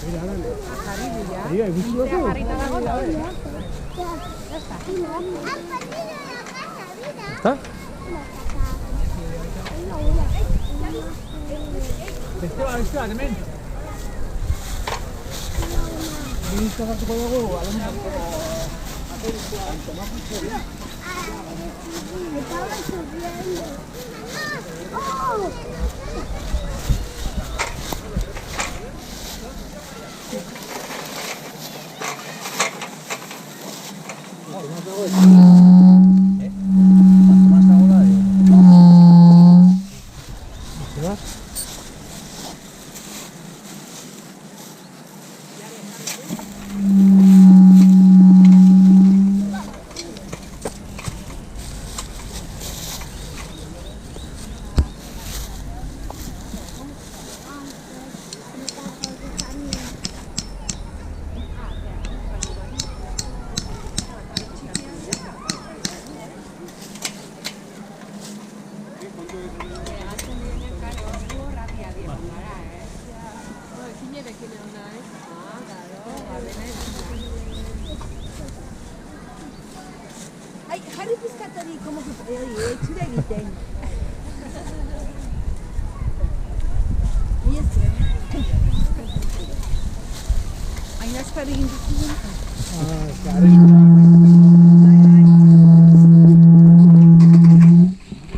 Arriba, ¿está? Esteban, hemen. Ministro hartuko dugu, Jarri pizkatari, como que itxura egiten. Ni ez hain askar egin duzu. Arrisku